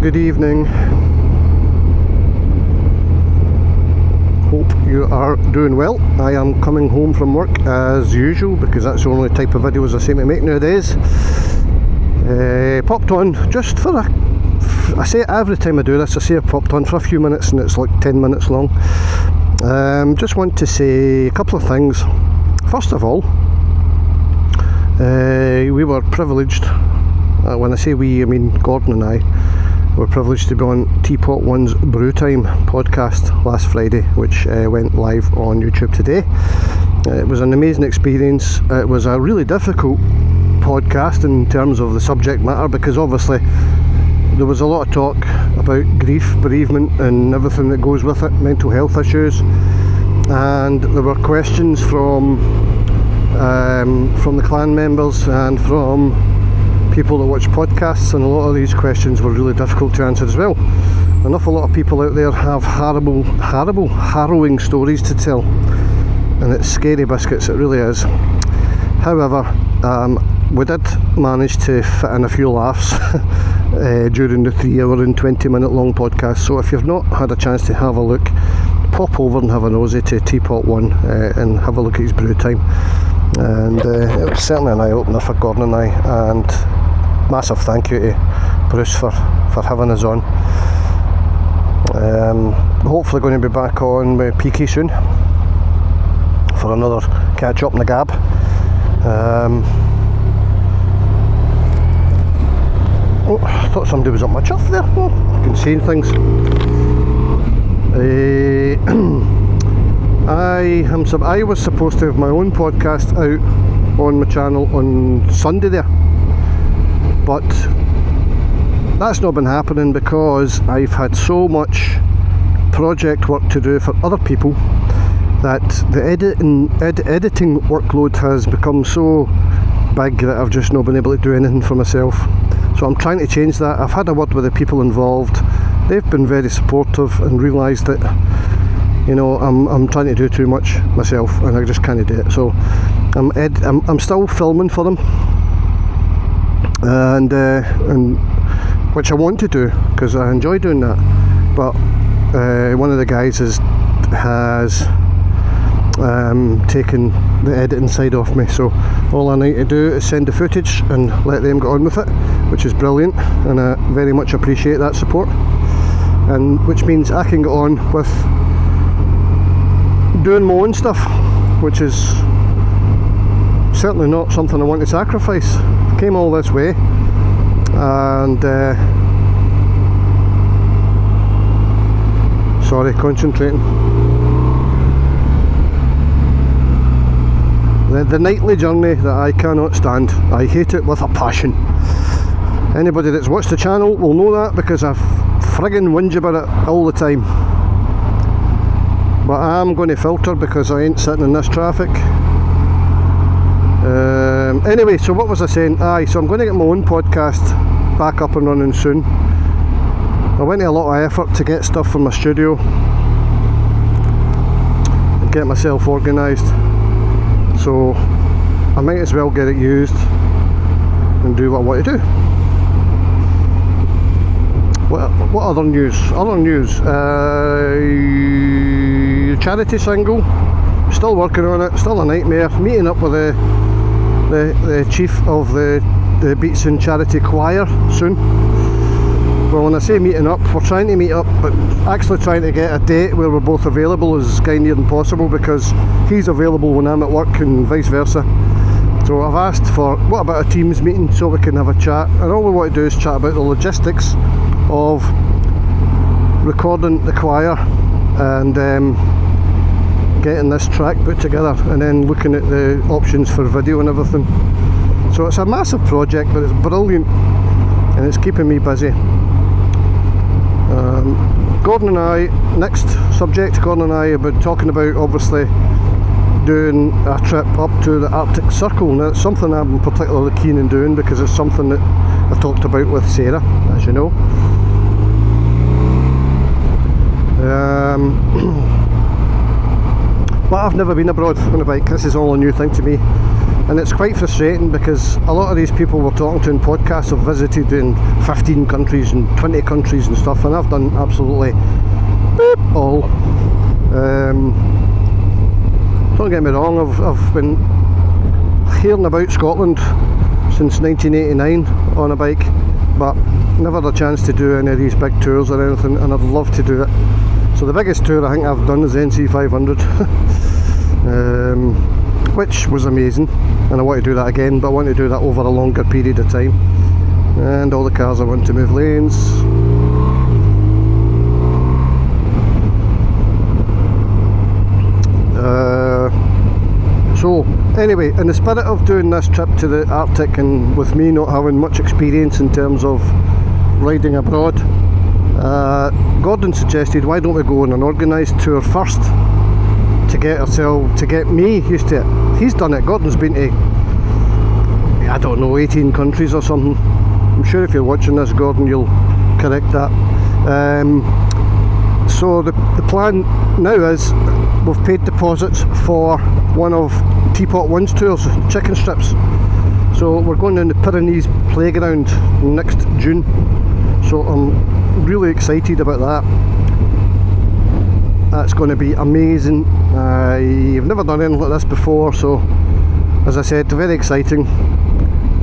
Good evening. Hope you are doing well. I am coming home from work as usual because that's the only type of videos I seem to make nowadays. Popped on just for I say it every time I do this, I say I popped on for a few minutes and it's like 10 minutes long. Just want to say a couple of things. First of all, we were privileged, when I say we, I mean Gordon and I, were privileged to be on Teapot One's Brew Time podcast last Friday, which went live on YouTube today. It was an amazing experience. It was a really difficult podcast in terms of the subject matter because obviously there was a lot of talk about grief, bereavement and everything that goes with it, mental health issues, and there were questions from the clan members and from people that watch podcasts, and a lot of these questions were really difficult to answer as well. An awful lot of people out there have harrowing stories to tell, and it's scary biscuits, it really is. However, we did manage to fit in a few laughs during the 3 hour and 20 minute long podcast, so if you've not had a chance to have a look, pop over and have a nosy to Teapot One and have a look at his brew time. And it was certainly an eye-opener for Gordon and I, and massive thank you to Bruce for having us on. Hopefully going to be back on with PK soon for another catch up in the gab. Oh, I thought somebody was up my chuff there. Oh, I can see things. I was supposed to have my own podcast out on my channel on Sunday there, but that's not been happening because I've had so much project work to do for other people that the editing workload has become so big that I've just not been able to do anything for myself. So I'm trying to change that. I've had a word with the people involved. They've been very supportive and realised that, you know, I'm trying to do too much myself and I just can't do it. So I'm still filming for them, and which I want to do because I enjoy doing that. But one of the guys has taken the editing side off me, so all I need to do is send the footage and let them get on with it, which is brilliant, and I very much appreciate that support, and which means I can get on with doing my own stuff, which is certainly not something I want to sacrifice. I came all this way, and sorry, concentrating. The nightly journey that I cannot stand. I hate it with a passion. Anybody that's watched the channel will know that because I friggin' whinge about it all the time. But I'm going to filter because I ain't sitting in this traffic. Anyway, so what was I saying? So I'm going to get my own podcast back up and running soon. I went to a lot of effort to get stuff from my studio and get myself organised. So I might as well get it used and do what I want to do. What other news? Charity single, still working on it, still a nightmare. Meeting up with the chief of the Beats and Charity Choir soon. Well, when I say meeting up, we're trying to meet up, but actually trying to get a date where we're both available is kind of near impossible because he's available when I'm at work and vice versa. So I've asked for, what about a Teams meeting so we can have a chat, and all we want to do is chat about the logistics of recording the choir and getting this track put together, and then looking at the options for video and everything. So it's a massive project, but it's brilliant and it's keeping me busy. Gordon and I, next subject, Gordon and I have been talking about obviously doing a trip up to the Arctic Circle. Now it's something I'm particularly keen in doing because it's something that I talked about with Sarah, as you know. But I've never been abroad on a bike. This is all a new thing to me. And it's quite frustrating because a lot of these people we're talking to in podcasts have visited in 15 countries and 20 countries and stuff, and I've done absolutely all. Don't get me wrong, I've been hearing about Scotland since 1989 on a bike, but never had a chance to do any of these big tours or anything, and I'd love to do it. So the biggest tour I think I've done is NC 500, which was amazing, and I want to do that again, but I want to do that over a longer period of time. And all the cars I want to move lanes. So anyway, in the spirit of doing this trip to the Arctic, and with me not having much experience in terms of riding abroad, Gordon suggested why don't we go on an organised tour first to get me used to it. He's done it. Gordon's been to, I don't know, 18 countries or something. I'm sure if you're watching this, Gordon, you'll correct that. So the plan now is we've paid deposits for one of Teapot One's tours, chicken strips. So we're going down the Pyrenees playground next June. So I'm really excited about that. That's going to be amazing. I've never done anything like this before, so as I said, very exciting.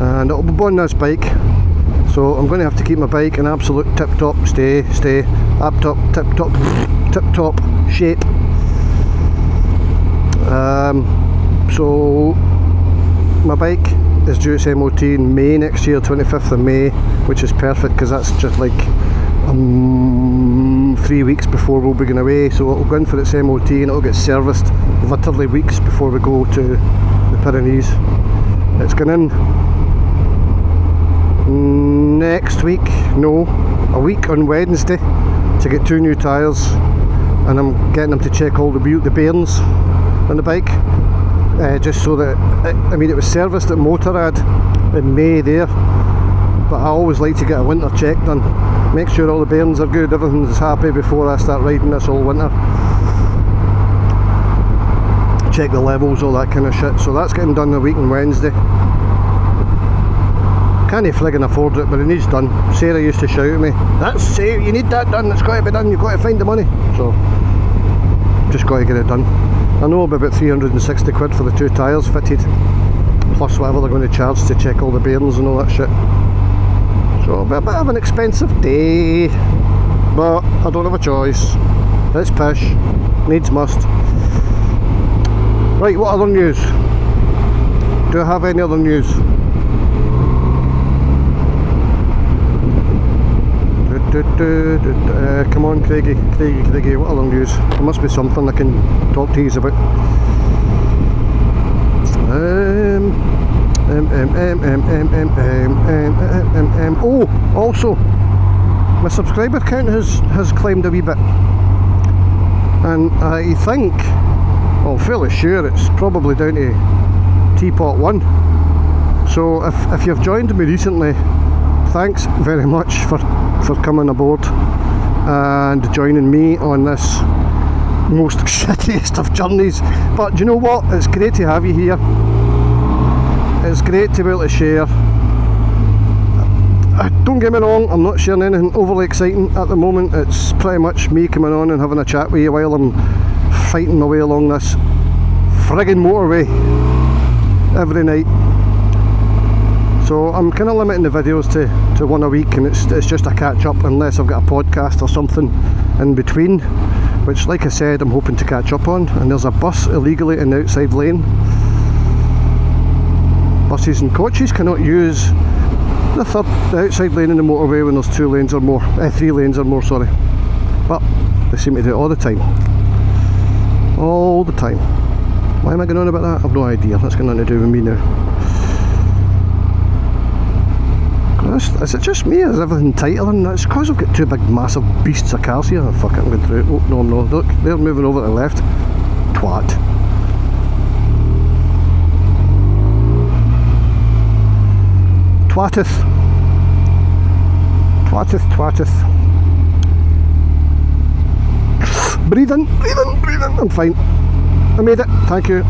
And it'll be on this bike. So I'm going to have to keep my bike in absolute tip-top tip-top shape. So my bike is due its MOT in May next year, 25th of May, which is perfect because that's just like 3 weeks before we'll be going away. So it'll go in for its MOT and it'll get serviced literally weeks before we go to the Pyrenees. It's going in next week, no, a week on Wednesday to get 2 new tyres, and I'm getting them to check all the bearings on the bike, just so that, I mean, it was serviced at Motorrad in May there, but I always like to get a winter check done, make sure all the bearings are good, everything's happy before I start riding this all winter. Check the levels, all that kind of shit. So that's getting done a week on Wednesday. Can't friggin' afford it, but it needs done. Sarah used to shout at me, "That's Sarah, you need that done, it's got to be done, you've got to find the money." So just got to get it done. I know about 360 quid for the 2 tyres fitted, plus whatever they're going to charge to check all the bearings and all that shit. So it'll be a bit of an expensive day, but I don't have a choice. It's pish, needs must. Right, what other news? Do I have any other news? Come on, Craigie, what other news? There must be something I can talk to you about. Oh, also, my subscriber count has climbed a wee bit, and I think, well, I'm fairly sure it's probably down to Teapot One. So if you've joined me recently, thanks very much for coming aboard and joining me on this most shittiest of journeys. But do you know what? It's great to have you here. It's great to be able to share. Don't get me wrong, I'm not sharing anything overly exciting at the moment. It's pretty much me coming on and having a chat with you while I'm fighting my way along this friggin' motorway every night. So I'm kind of limiting the videos to one a week, and it's just a catch up unless I've got a podcast or something in between, which, like I said, I'm hoping to catch up on. And there's a bus illegally in the outside lane. Buses and coaches cannot use the outside lane in the motorway when there's 2 lanes or more, 3 lanes or more, sorry. But they seem to do it all the time. All the time. Why am I going on about that? I've no idea. That's got nothing to do with me now. Is it just me? Is everything tighter than that? It's because I've got 2 big massive beasts of cars here. Oh, fuck it, I'm going through it. Oh, no, I'm not. Look, they're moving over to the left. Twat. Twateth. Breathe in. I'm fine. I made it, thank you.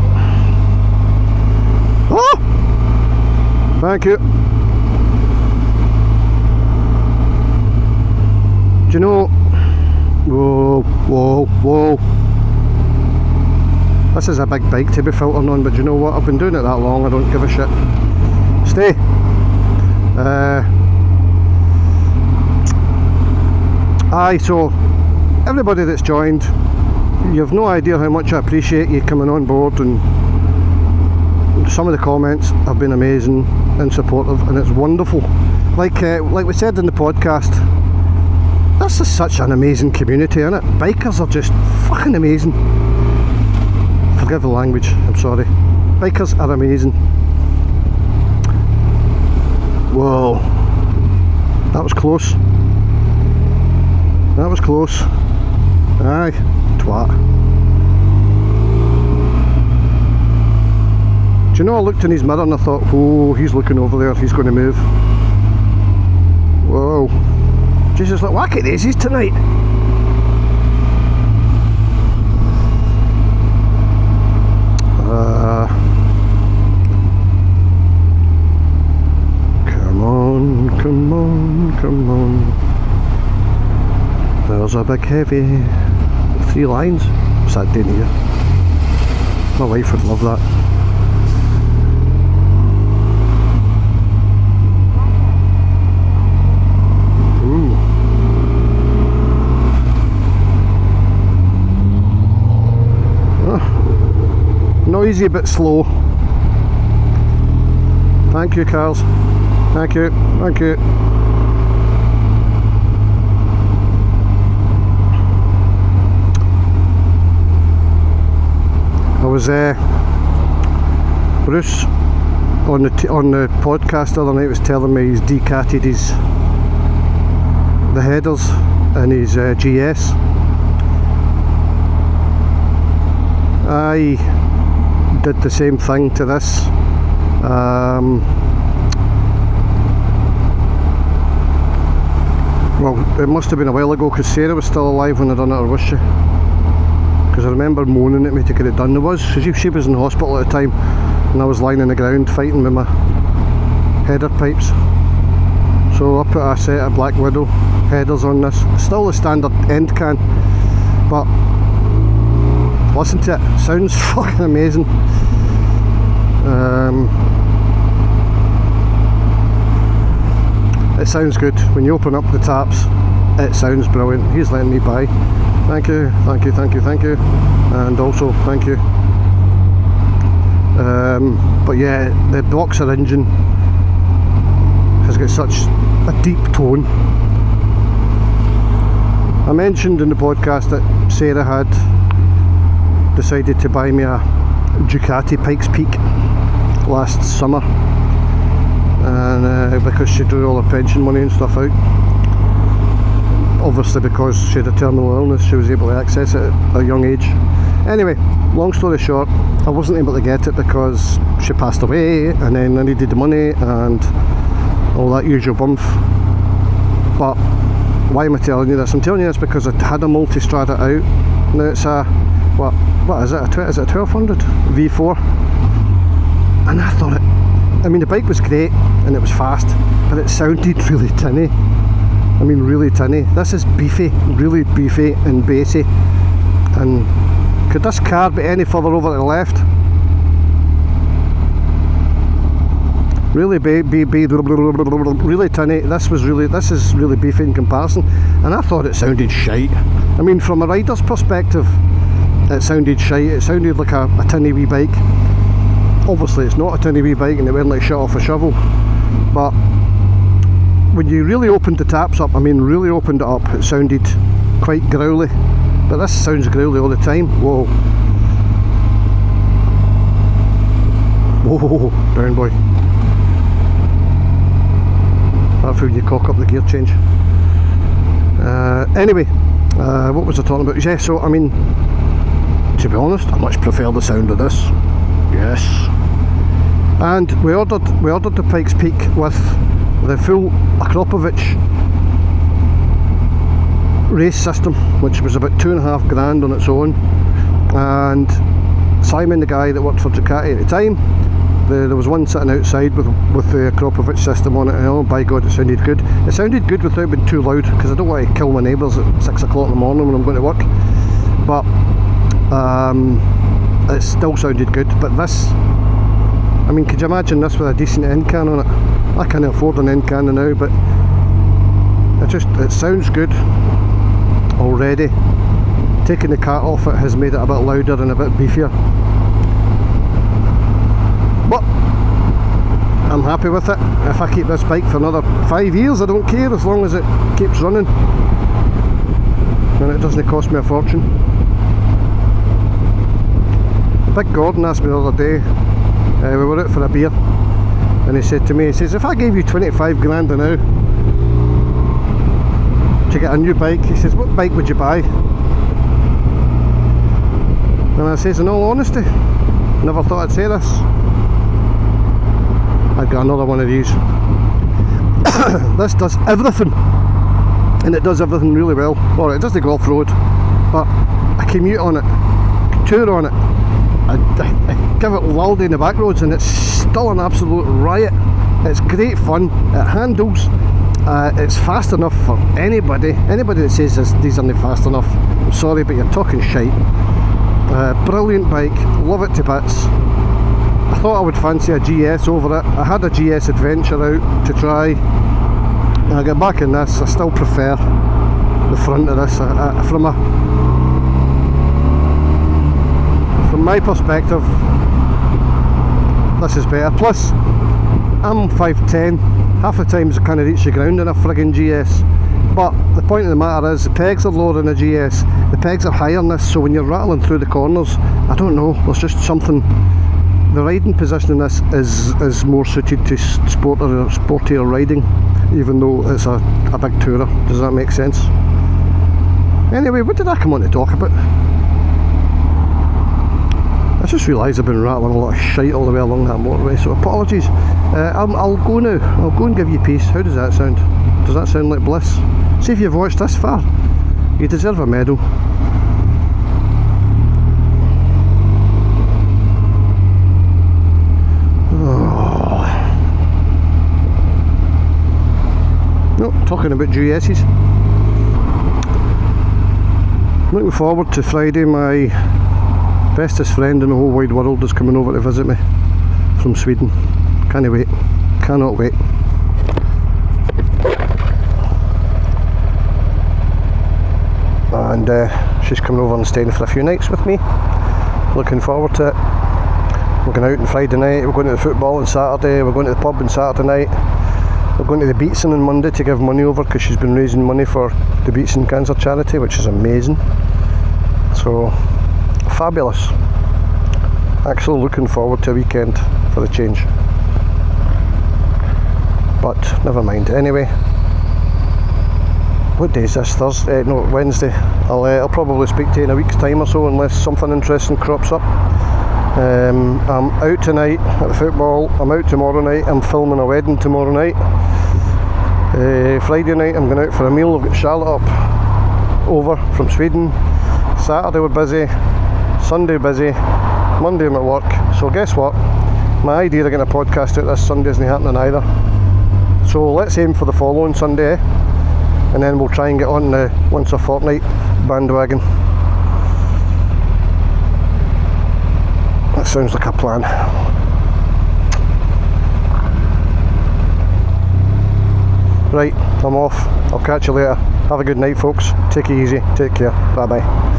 Oh! Thank you. Do you know... Whoa, whoa, whoa. This is a big bike to be filtering on, but do you know what? I've been doing it that long, I don't give a shit. Stay. Aye, so everybody that's joined, you have no idea how much I appreciate you coming on board, and some of the comments have been amazing and supportive, and it's wonderful. Like we said in the podcast, this is such an amazing community, isn't it? Bikers are just fucking amazing. Forgive the language, I'm sorry. Bikers are amazing. Whoa, that was close. That was close. Aye, twat. Do you know, I looked in his mirror and I thought, oh, he's looking over there, he's going to move. Whoa. Jesus, look, wacky daisies tonight. Come on, come on, come on. There's a big heavy 3 lines. What's that doing here? My wife would love that. Ooh. Oh. Noisy but slow. Thank you, Carls. Thank you, thank you. I was Bruce on the podcast the other night was telling me he's decatted the headers in his GS. I did the same thing to this. Well, it must have been a while ago, because Sarah was still alive when I done it, or was she? Because I remember moaning at me to get it done. There was, she was in hospital at the time, and I was lying on the ground fighting with my header pipes. So I put a set of Black Widow headers on this. Still the standard end can, but listen to it, sounds fucking amazing. It sounds good. When you open up the taps, it sounds brilliant. He's letting me buy. Thank you, thank you, thank you, thank you. And also, thank you. But yeah, the Boxer engine has got such a deep tone. I mentioned in the podcast that Sarah had decided to buy me a Ducati Pikes Peak last summer, and because she drew all her pension money and stuff out. Obviously because she had a terminal illness, she was able to access it at a young age. Anyway, long story short, I wasn't able to get it because she passed away, and then I needed the money and all that usual bump. But why am I telling you this? I'm telling you this because I had a Multistrada out. Now it's a, what is it? Is it a 1200 V4? And I thought the bike was great and it was fast, but it sounded really tinny. I mean, really tinny. This is beefy, really beefy and bassy. And could this car be any further over to the left? Really really tinny. This is really beefy in comparison, and I thought it sounded shite. I mean, from a rider's perspective, it sounded shite. It sounded like a tinny wee bike. Obviously, it's not a tinny wee bike, and it went like shit off a shovel. But when you really opened the taps up, really opened it up, it sounded quite growly. But this sounds growly all the time. Whoa. Whoa, down boy. That's when you cock up the gear change. Anyway, what was I talking about? Yeah, so to be honest, I much prefer the sound of this. Yes. And we ordered the Pikes Peak with the full Akropovich race system, which was about $2,500 on its own. And Simon, the guy that worked for Ducati at the time, There was one sitting outside with the Akropovich system on it, and oh by God, it sounded good. It sounded good without being too loud, because I don't want to kill my neighbours at 6 o'clock in the morning when I'm going to work. But it still sounded good. But this, I mean, could you imagine this with a decent end can on it? I can't afford an end can now, but it sounds good already. Taking the cat off it has made it a bit louder and a bit beefier. But I'm happy with it. If I keep this bike for another 5 years, I don't care, as long as it keeps running and it doesn't cost me a fortune. Big Gordon asked me the other day, we were out for a beer, and he said to me, he says, if I gave you 25 grand now to get a new bike, he says, what bike would you buy? And I says, in all honesty, never thought I'd say this, I'd got another one of these. This does everything, and it does everything really well. Well, it doesn't go off-road, but I commute on it, tour on it, I give it luldy in the back roads, and it's still an absolute riot. It's great fun, it handles, it's fast enough for anybody that says these aren't fast enough, I'm sorry, but you're talking shite. Brilliant bike, love it to bits. I thought I would fancy a GS over it. I had a GS Adventure out to try, and I got back in this. I still prefer the front of this. From my perspective, this is better. Plus, I'm 5'10", half the times I can't reach the ground in a friggin' GS. But the point of the matter is, the pegs are lower in a GS, the pegs are higher in this, so when you're rattling through the corners, I don't know, there's just something. The riding position in this is more suited to sportier riding, even though it's a big tourer. Does that make sense? Anyway, what did I come on to talk about? I just realised I've been rattling a lot of shite all the way along that motorway, so apologies. I'll go now. I'll go and give you peace. How does that sound? Does that sound like bliss? See, if you've watched this far, you deserve a medal. Oh. No, talking about GS's. Looking forward to Friday. My bestest friend in the whole wide world is coming over to visit me from Sweden. Can't wait. Cannot wait. And she's coming over and staying for a few nights with me. Looking forward to it. We're going out on Friday night, we're going to the football on Saturday, we're going to the pub on Saturday night, we're going to the Beatson on Monday to give money over, because she's been raising money for the Beatson Cancer Charity, which is amazing. So, fabulous. Actually looking forward to a weekend for the change. But never mind. Anyway, what day is this? Thursday? No, Wednesday. I'll probably speak to you in a week's time or so, unless something interesting crops up. I'm out tonight at the football. I'm out tomorrow night. I'm filming a wedding tomorrow night. Friday night I'm going out for a meal. I've got Charlotte up over from Sweden. Saturday we're busy. Sunday busy. Monday I'm at work. So guess what? My idea of getting a podcast out this Sunday isn't happening either. So let's aim for the following Sunday, and then we'll try and get on the once a fortnight bandwagon. That sounds like a plan. Right, I'm off. I'll catch you later. Have a good night, folks. Take it easy. Take care. Bye bye.